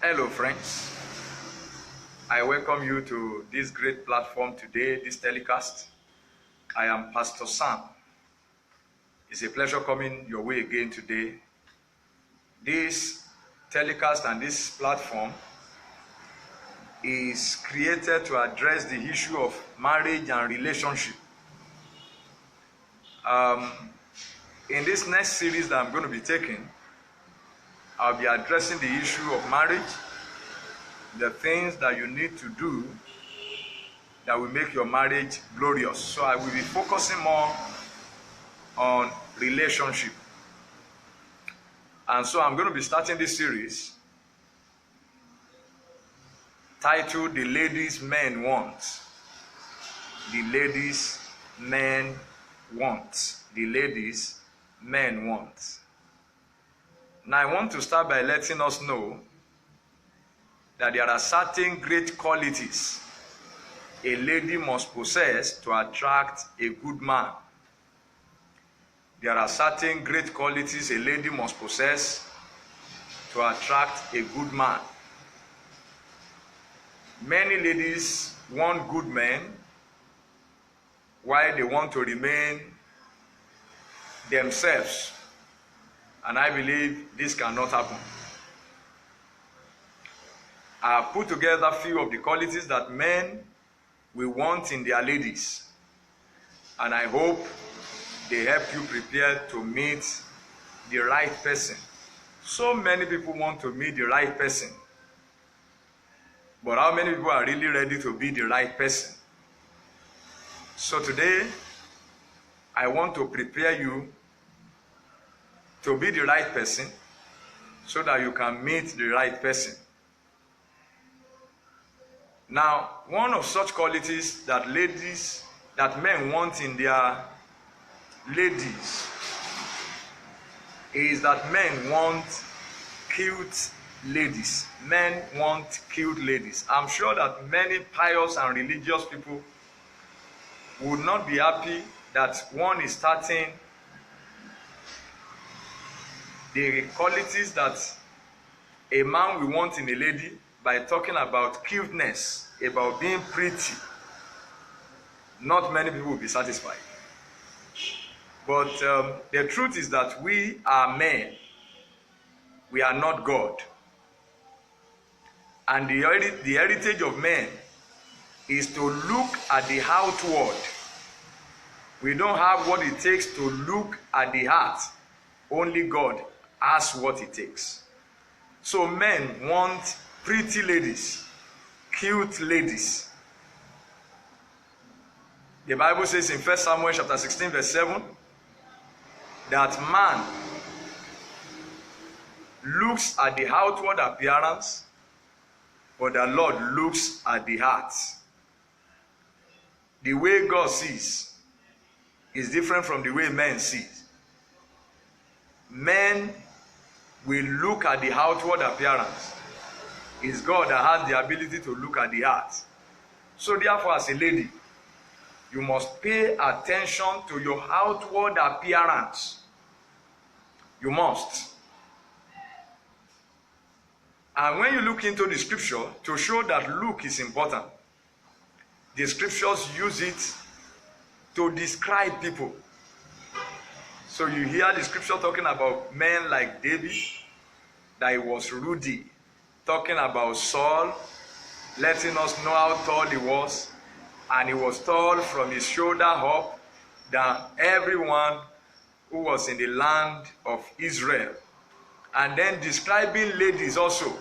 Hello friends, I welcome you to this great platform today, this telecast. I am Pastor Sam. It's a pleasure coming your way again today. This telecast and this platform is created to address the issue of marriage and relationship. In this next series that I'm going to be taking, I'll be addressing the issue of marriage, the things that you need to do that will make your marriage glorious. So I will be focusing more on relationship. And so I'm going to be starting this series titled The Ladies Men Want. The Ladies Men Want. The Ladies Men Want. Now I want to start by letting us know that there are certain great qualities a lady must possess to attract a good man. There are certain great qualities a lady must possess to attract a good man. Many ladies want good men while they want to remain themselves. And I believe this cannot happen. I have put together a few of the qualities that men will want in their ladies. And I hope they help you prepare to meet the right person. So many people want to meet the right person. But how many people are really ready to be the right person? So today, I want to prepare you to be the right person so that you can meet the right person. Now, one of such qualities that men want in their ladies is that men want cute ladies. Men want cute ladies. I'm sure that many pious and religious people would not be happy that one is starting the qualities that a man will want in a lady by talking about cuteness, about being pretty. Not many people will be satisfied. But the truth is that we are men. We are not God. And the heritage of men is to look at the outward. We don't have what it takes to look at the heart. Only God has what it takes. So men want pretty ladies, cute ladies. The Bible says in 1 Samuel chapter 16 verse 7 that man looks at the outward appearance, but the Lord looks at the heart. The way God sees is different from the way men see. Men will look at the outward appearance. It's God that has the ability to look at the heart. So therefore, as a lady, you must pay attention to your outward appearance. You must. And when you look into the scripture to show that look is important, the scriptures use it to describe people. So you hear the scripture talking about men like David, that he was ruddy, talking about Saul, letting us know how tall he was, and he was tall from his shoulder up than everyone who was in the land of Israel. And then describing ladies also,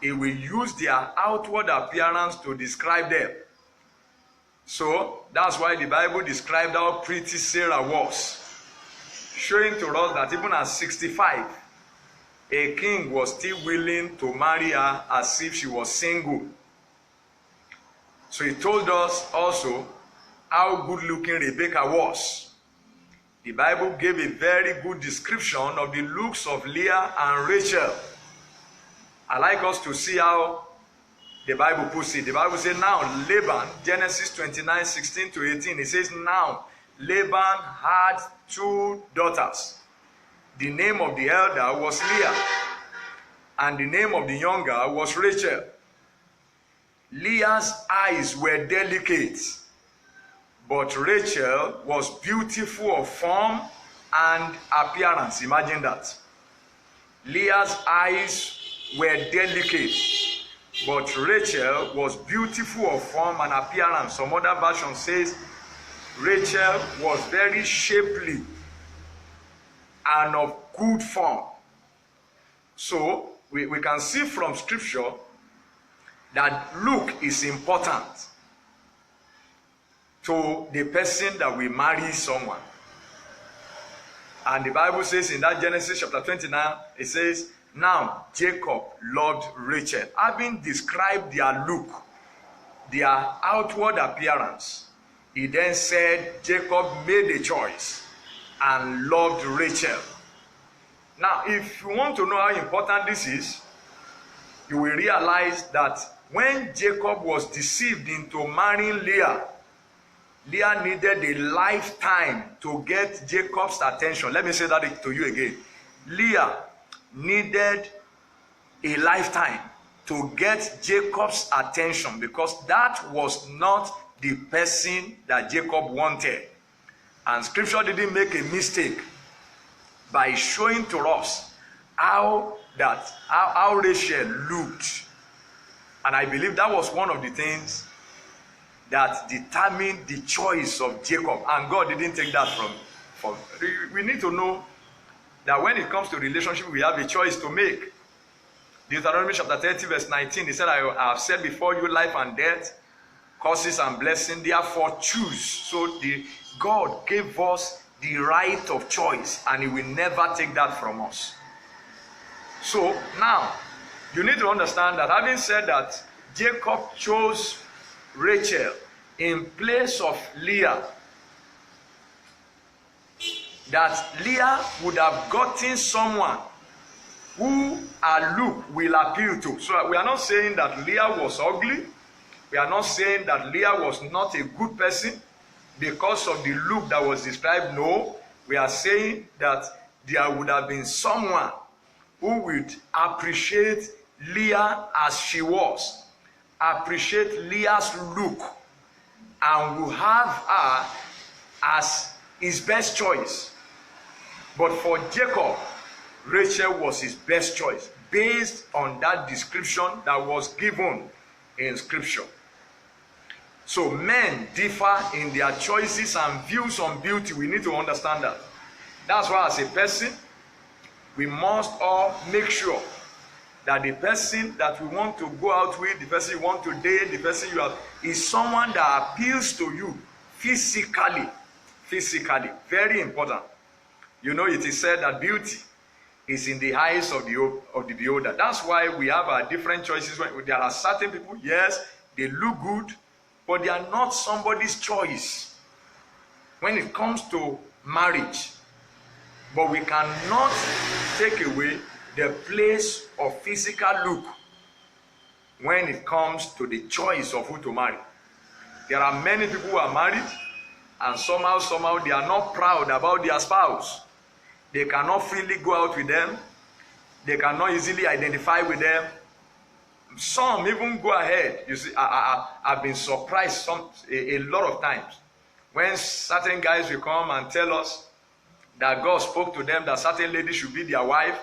he will use their outward appearance to describe them. So that's why the Bible described how pretty Sarah was, showing to us that even at 65, a king was still willing to marry her as if she was single. So he told us also how good-looking Rebecca was. The Bible gave a very good description of the looks of Leah and Rachel. I like us to see how the Bible puts it. The Bible says, now Laban, Genesis 29, 16 to 18, it says, now Laban had 2 daughters. The name of the elder was Leah, and the name of the younger was Rachel. Leah's eyes were delicate, but Rachel was beautiful of form and appearance. Imagine that. Leah's eyes were delicate, but Rachel was beautiful of form and appearance. Some other version says Rachel was very shapely and of good form. So we can see from scripture that look is important to the person that will marry someone. And the Bible says in that Genesis chapter 29, it says, now Jacob loved Rachel. Having described their look, their outward appearance, he then said Jacob made a choice and loved Rachel. Now, if you want to know how important this is, you will realize that when Jacob was deceived into marrying Leah, Leah needed a lifetime to get Jacob's attention. Let me say that to you again. Leah needed a lifetime to get Jacob's attention because that was not the person that Jacob wanted. And scripture didn't make a mistake by showing to us how Rachel looked. And I believe that was one of the things that determined the choice of Jacob. And God didn't take that from. We need to know that when it comes to relationship, we have a choice to make. Deuteronomy chapter 30 verse 19, he said, I have set before you life and death, curses and blessing, therefore choose. So God gave us the right of choice, and he will never take that from us. So now, you need to understand that having said that, Jacob chose Rachel in place of Leah, that Leah would have gotten someone who her look will appeal to. So we are not saying that Leah was ugly. We are not saying that Leah was not a good person because of the look that was described. No, we are saying that there would have been someone who would appreciate Leah as she was, appreciate Leah's look, and will have her as his best choice. But for Jacob, Rachel was his best choice based on that description that was given in scripture. So men differ in their choices and views on beauty. We need to understand that. That's why as a person, we must all make sure that the person that we want to go out with, the person you want to date, the person you have, is someone that appeals to you physically. Physically, very important. You know, it is said that beauty is in the eyes of the beholder. That's why we have our different choices. When there are certain people, yes, they look good, but they are not somebody's choice when it comes to marriage. But we cannot take away the place of physical look when it comes to the choice of who to marry. There are many people who are married, and somehow they are not proud about their spouse. They cannot freely go out with them. They cannot easily identify with them. Some even go ahead. You see, I've been surprised a lot of times when certain guys will come and tell us that God spoke to them that certain lady should be their wife,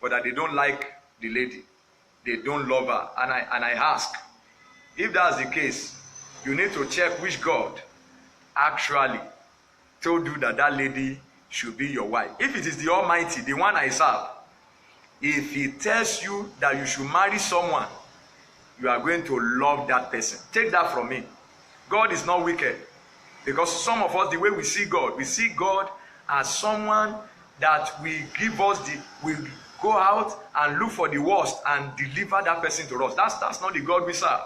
but that they don't like the lady. They don't love her. And I ask, if that's the case, you need to check which God actually told you that that lady should be your wife. If it is the Almighty, the one I serve, if he tells you that you should marry someone, you are going to love that person. Take that from me. God is not wicked. Because some of us, the way we see God as someone that will give us will go out and look for the worst and deliver that person to us. That's not the God we serve.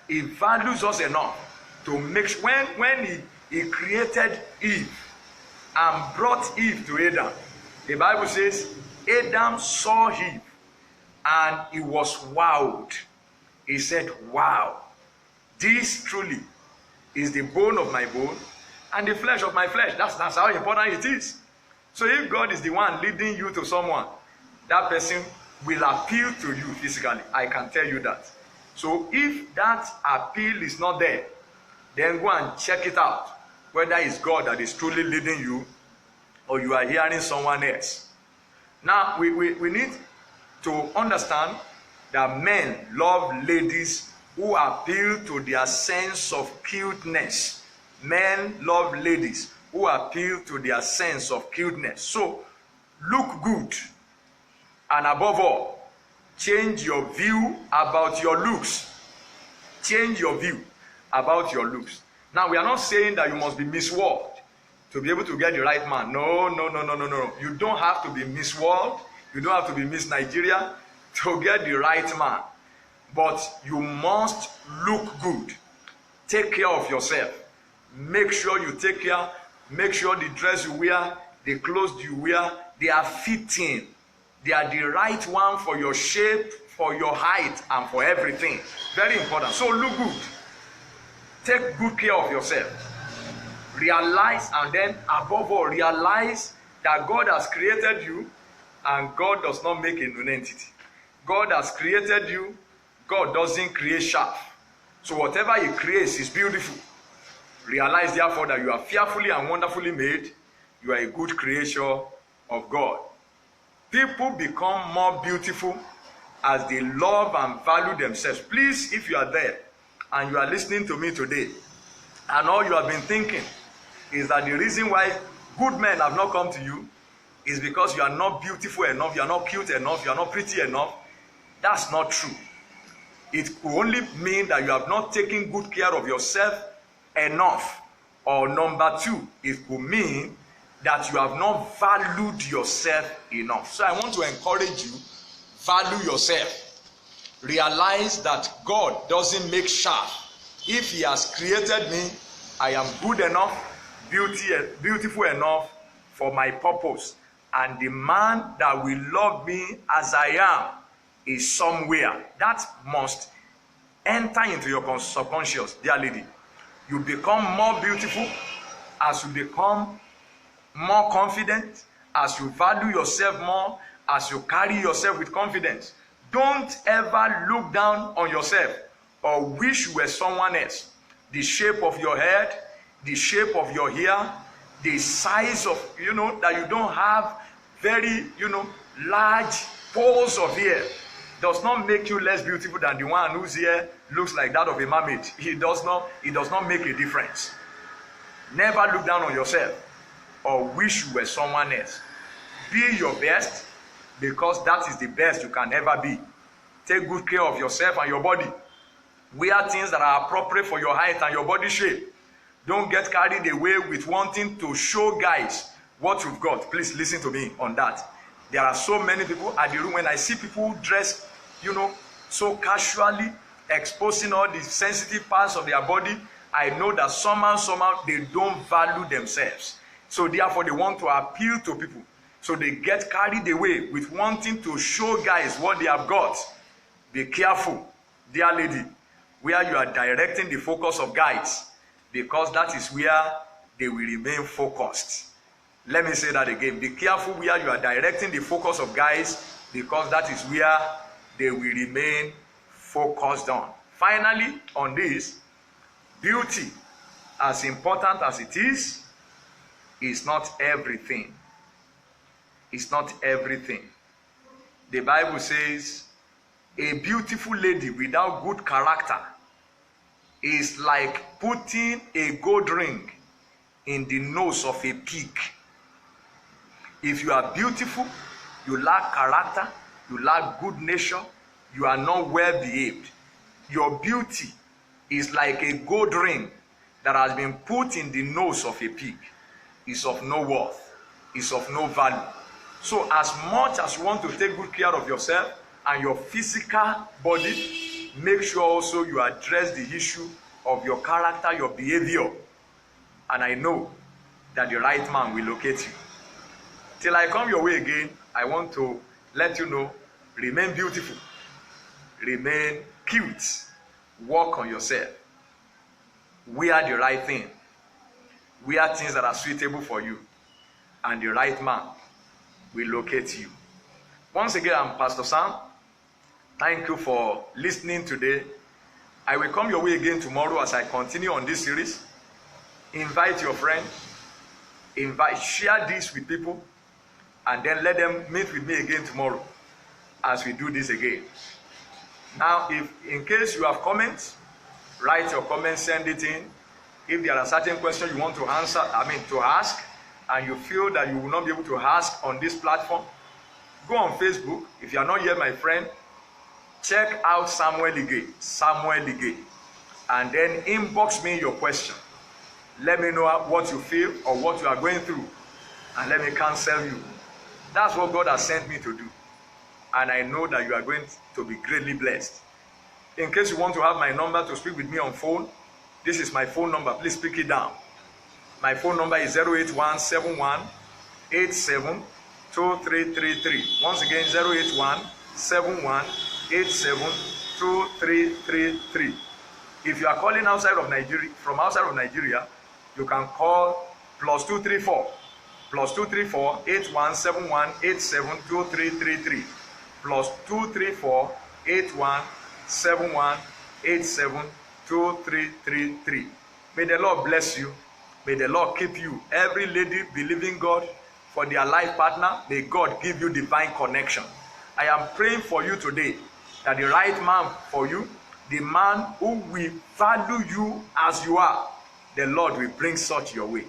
He values us enough to make sure when he created Eve and brought Eve to Adam, the Bible says Adam saw Eve and he was wowed. He said, wow, this truly is the bone of my bone and the flesh of my flesh. That's how important it is. So if God is the one leading you to someone, that person will appeal to you physically. I can tell you that. So if that appeal is not there, then go and check it out, whether it's God that is truly leading you or you are hearing someone else. Now, we need to understand that men love ladies who appeal to their sense of cuteness. Men love ladies who appeal to their sense of cuteness. So, look good. And above all, change your view about your looks. Change your view about your looks. Now, we are not saying that you must be Miss World to be able to get the right man. No. You don't have to be Miss World. You don't have to be Miss Nigeria to get the right man. But you must look good. Take care of yourself. Make sure you take care. Make sure the dress you wear, the clothes you wear, they are fitting. They are the right one for your shape, for your height, and for everything. Very important. So look good. Take good care of yourself. Realize, and then above all, realize that God has created you and God does not make a non-entity. God has created you. God doesn't create chaff. So whatever he creates is beautiful. Realize therefore that you are fearfully and wonderfully made. You are a good creature of God. People become more beautiful as they love and value themselves. Please, if you are there and you are listening to me today, and all you have been thinking is that the reason why good men have not come to you is because you are not beautiful enough, you are not cute enough, you are not pretty enough. That's not true. It could only mean that you have not taken good care of yourself enough. Or number two, it could mean that you have not valued yourself enough. So I want to encourage you, value yourself. Realize that God doesn't make chaff. If he has created me, I am good enough, beautiful enough for my purpose. And the man that will love me as I am is somewhere. That must enter into your subconscious, dear lady. You become more beautiful as you become more confident, as you value yourself more, as you carry yourself with confidence. Don't ever look down on yourself or wish you were someone else. The shape of your head, the shape of your hair, the size of, that you don't have very, large poles of hair does not make you less beautiful than the one whose hair looks like that of a mermaid. It does not make a difference. Never look down on yourself or wish you were someone else. Be your best, because that is the best you can ever be. Take good care of yourself and your body. Wear things that are appropriate for your height and your body shape. Don't get carried away with wanting to show guys what you've got. Please listen to me on that. There are so many people at the room. When I see people dress, so casually, exposing all the sensitive parts of their body, I know that somehow they don't value themselves. So therefore they want to appeal to people. So they get carried away with wanting to show guys what they have got. Be careful, dear lady, where you are directing the focus of guys, because that is where they will remain focused. Let me say that again. Be careful where you are directing the focus of guys, because that is where they will remain focused on. Finally, on this, beauty, as important as it is not everything. It's not everything. The Bible says a beautiful lady without good character is like putting a gold ring in the nose of a pig. If you are beautiful, you lack character, you lack good nature, you are not well behaved. Your beauty is like a gold ring that has been put in the nose of a pig. It's of no worth, it's of no value. So as much as you want to take good care of yourself and your physical body, make sure also you address the issue of your character, your behavior. And I know that the right man will locate you. Till I come your way again, I want to let you know, remain beautiful, remain cute, work on yourself, wear the right thing, wear things that are suitable for you, and the right man will locate you. Once again, I'm Pastor Sam. Thank you for listening today. I will come your way again tomorrow as I continue on this series. Invite your friend. Share this with people. And then let them meet with me again tomorrow as we do this again. Now, if in case you have comments, write your comments, send it in. If there are certain questions you want to answer, to ask, and you feel that you will not be able to ask on this platform, go on Facebook. If you are not yet my friend, check out Samuel Ige, and then inbox me your question. Let me know what you feel or what you are going through, and let me counsel you. That's what God has sent me to do, and I know that you are going to be greatly blessed. In case you want to have my number to speak with me on phone, this is my phone number. Please speak it down. My phone number is 08171872333. Once again, 08171872333. If you are calling outside of Nigeria, from outside of Nigeria, you can call +234 8171872333 +234 8171872333. May the Lord bless you. May the Lord keep you. Every lady believing God for their life partner, may God give you divine connection. I am praying for you today that the right man for you, the man who will value you as you are, the Lord will bring such your way.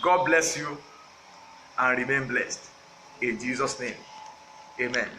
God bless you and remain blessed. In Jesus' name, amen.